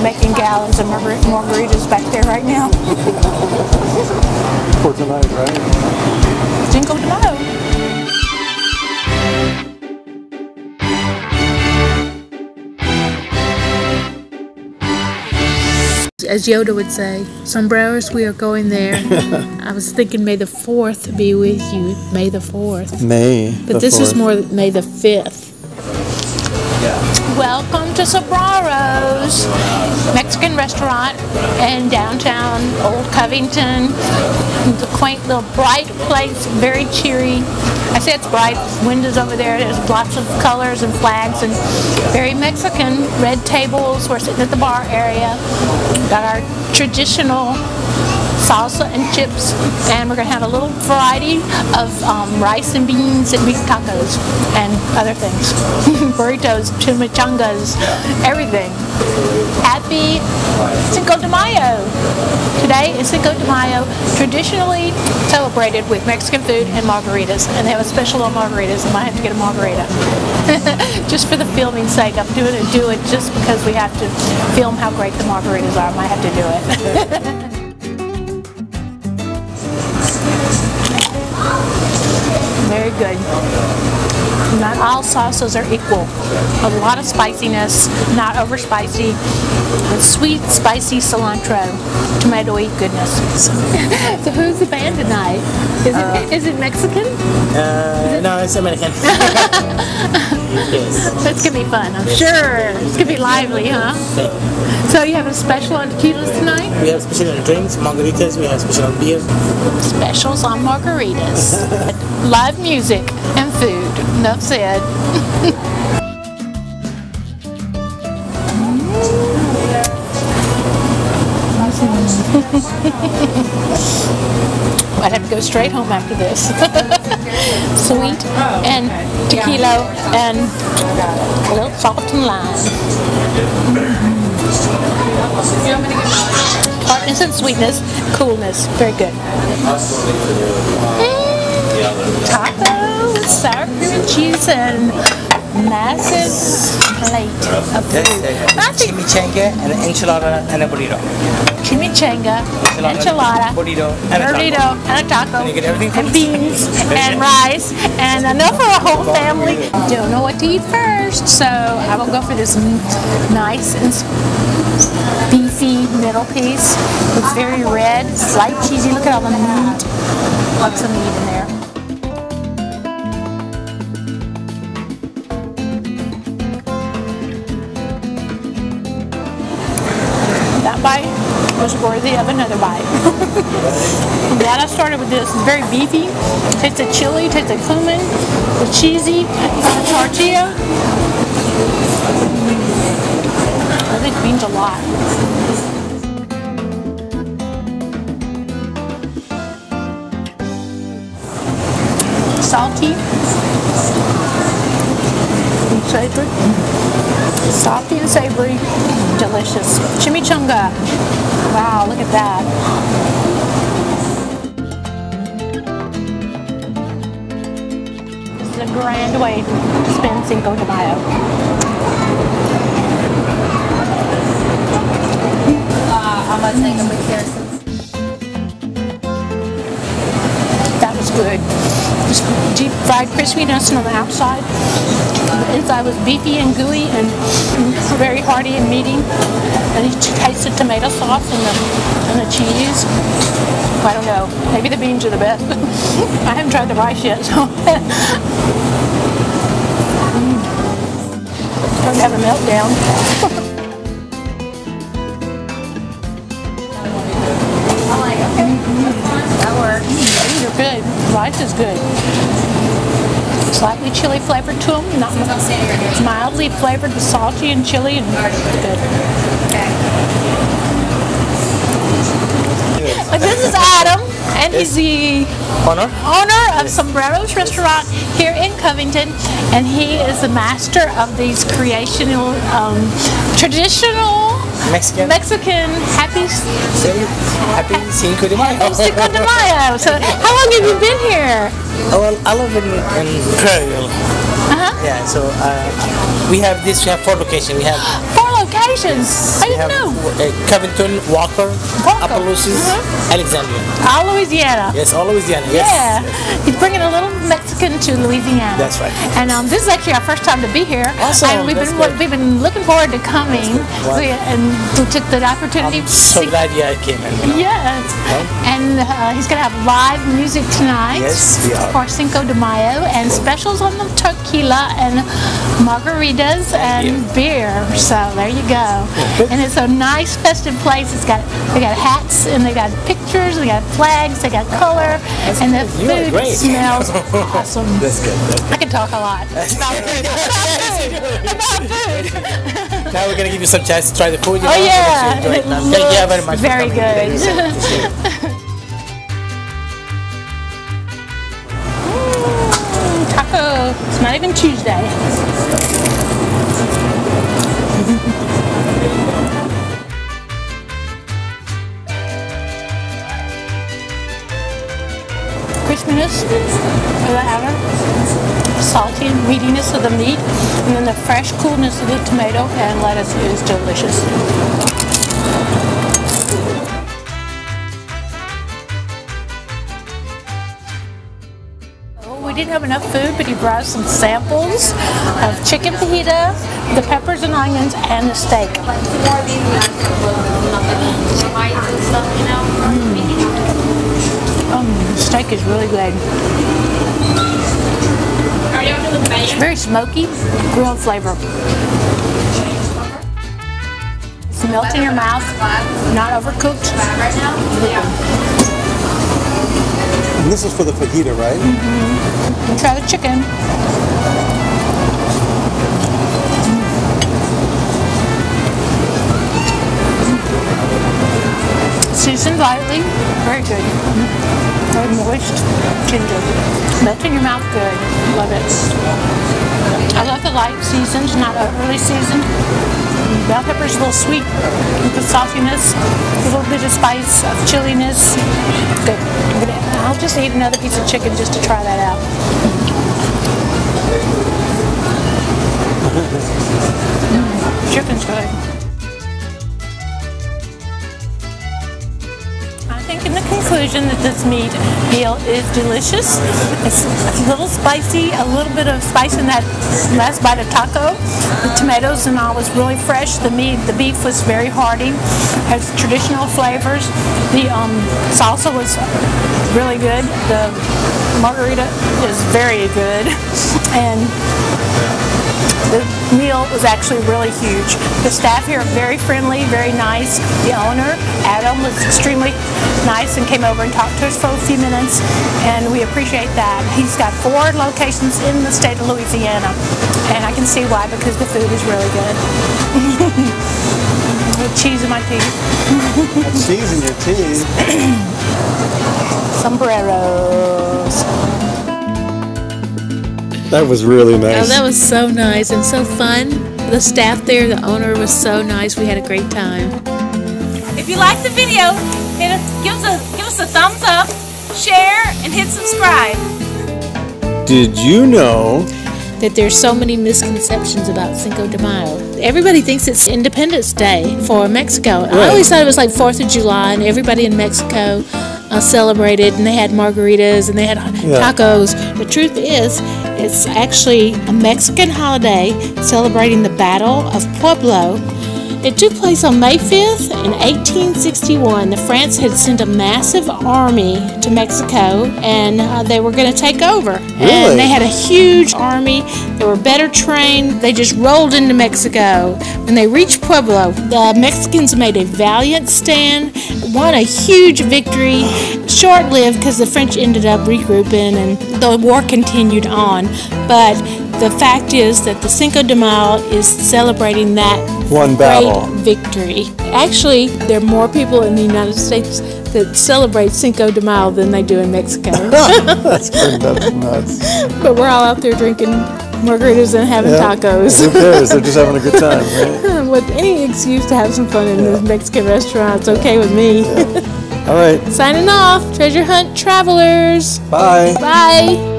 making gallons of margaritas back there right now. For tonight, right? Cinco De Mayo. As Yoda would say, sombreros, we are going there. I was thinking May the 4th be with you. May the 4th. But this is more May the 5th. Welcome to Sombreros Mexican restaurant in downtown Old Covington. It's a quaint little bright place, very cheery. I say it's bright. Windows over there. There's lots of colors and flags and very Mexican. Red tables. We're sitting at the bar area. Got our traditional salsa and chips, and we're going to have a little variety of rice and beans and beef tacos and other things. Burritos, chimichangas, everything. Happy Cinco de Mayo! Today is Cinco de Mayo, traditionally celebrated with Mexican food and margaritas, and they have a special on margaritas. I might have to get a margarita. Just for the filming sake, I'm doing it just because we have to film how great the margaritas are. I might have to do it. Very good. Not all salsas are equal. A lot of spiciness, not over spicy, but sweet, spicy cilantro, tomatoey goodness. So who's the band tonight? Is it Mexican? No, it's American. Yes. So it's going to be fun, I'm sure. It's going to be lively, huh? So you have a special on tequilas tonight? We have special on drinks, margaritas, we have special on beer. Specials on margaritas. Live music and food. Enough said. I'd have to go straight home after this. Sweet and tequila and a little salt and lime. Tartness and sweetness, coolness, very good. Taco with sour cream and cheese and massive plate of food. Chimichanga and an enchilada and a burrito. Chimichanga, enchilada, burrito, and a taco, and you get everything from and beans, and rice, and enough for a whole family. Don't know what to eat first, so I will go for this nice and beefy middle piece. It's very red, light cheesy. Look at all the meat. Lots of meat in there. That bite was worthy of another bite. I'm glad I started with this. It's very beefy. Tastes of chili, tastes of cumin, the cheesy tortilla. I think means a lot. Salty and savory. Salty and savory, delicious. Chimichanga. Wow, look at that. This is a grand way to spend Cinco de Mayo. I'm going to take them with here. That was good. Just deep fried crispiness on the outside. The inside was beefy and gooey and very hearty and meaty. And you taste the tomato sauce and the cheese. I don't know. Maybe the beans are the best. I haven't tried the rice yet, so. Don't have a meltdown. These are good. Rice is good. Slightly chili flavored to them. Not mildly flavored with salty and chili, and it's good. But this is Adam, and he's the owner of Sombreros Restaurant here in Covington, and he is the master of these creational, traditional Mexican happy Cinco de Mayo. Cinco de Mayo. So, how long have you been here? Oh, well, I live in Prairie. Uh-huh. Yeah, so we have 4 locations. We have 4 locations. I didn't know. Covington, Walker, Opelousas, Alexandria. All Louisiana. Yes, all Louisiana. Yes. Yeah. He's bringing a little Mexican to Louisiana. That's right. And this is actually our first time to be here. Awesome. And we've been looking forward to coming. And we took the opportunity. I'm so glad you came in. Yes. And he's going to have live music tonight. Yes, we are. For Cinco de Mayo, and specials on the tequila and margaritas and beer. So there you go. And it's a nice festive place. They got hats and they got pictures, they got flags, they got color, and the food smells awesome. That's good. I can talk a lot about food. About food. Now we're gonna give you some chance to try the food. Oh yeah, Thank you very much. Very good. Taco. It's not even Tuesday. Crispiness of the outer, salty and meatiness of the meat, and then the fresh coolness of the tomato and lettuce is delicious. We didn't have enough food, but he brought us some samples of chicken fajita, the peppers and onions, and the steak. The steak is really good. It's very smoky, grilled flavor. It's melts in your mouth, not overcooked. And this is for the fajita, right? Mm-hmm. Try the chicken. Seasoned lightly, very good. Very moist, tender. Melt in your mouth good. Love it. I love the light seasons, not overly seasoned. Bell pepper's a little sweet with the saltiness, a little bit of spice, of chilliness. Good. I'll just eat another piece of chicken just to try that out. Chicken's good. I think in the conclusion that this meat meal is delicious. It's a little spicy, a little bit of spice in that last bite of taco. The tomatoes and all was really fresh. The beef was very hearty, has traditional flavors. The salsa was really good. The margarita is very good. And the meal was actually really huge. The staff here are very friendly, very nice. The owner, Adam, was extremely nice and came over and talked to us for a few minutes, and we appreciate that. He's got 4 locations in the state of Louisiana, and I can see why, because the food is really good. With cheese in my teeth. Cheese in your teeth. Sombreros. That was really nice. Oh, that was so nice and so fun. The staff there, the owner was so nice. We had a great time. If you like the video, give us a thumbs up, share, and hit subscribe. Did you know that there's so many misconceptions about Cinco de Mayo? Everybody thinks it's Independence Day for Mexico. Right. I always thought it was like 4th of July and everybody in Mexico celebrated, and they had margaritas and they had tacos. The truth is, it's actually a Mexican holiday celebrating the Battle of Puebla. It took place on May 5th in 1861. France had sent a massive army to Mexico, and they were going to take over. Really? And they had a huge army. They were better trained. They just rolled into Mexico. When they reached Puebla, the Mexicans made a valiant stand, won a huge victory, short-lived because the French ended up regrouping and the war continued on. But the fact is that the Cinco de Mayo is celebrating that one battle victory. Actually, there are more people in the United States that celebrate Cinco de Mayo than they do in Mexico. That's nuts. But we're all out there drinking margaritas and having tacos. Who cares? They're just having a good time, right? With any excuse to have some fun in this Mexican restaurant, it's okay with me. All right. Signing off, treasure hunt travelers. Bye. Bye.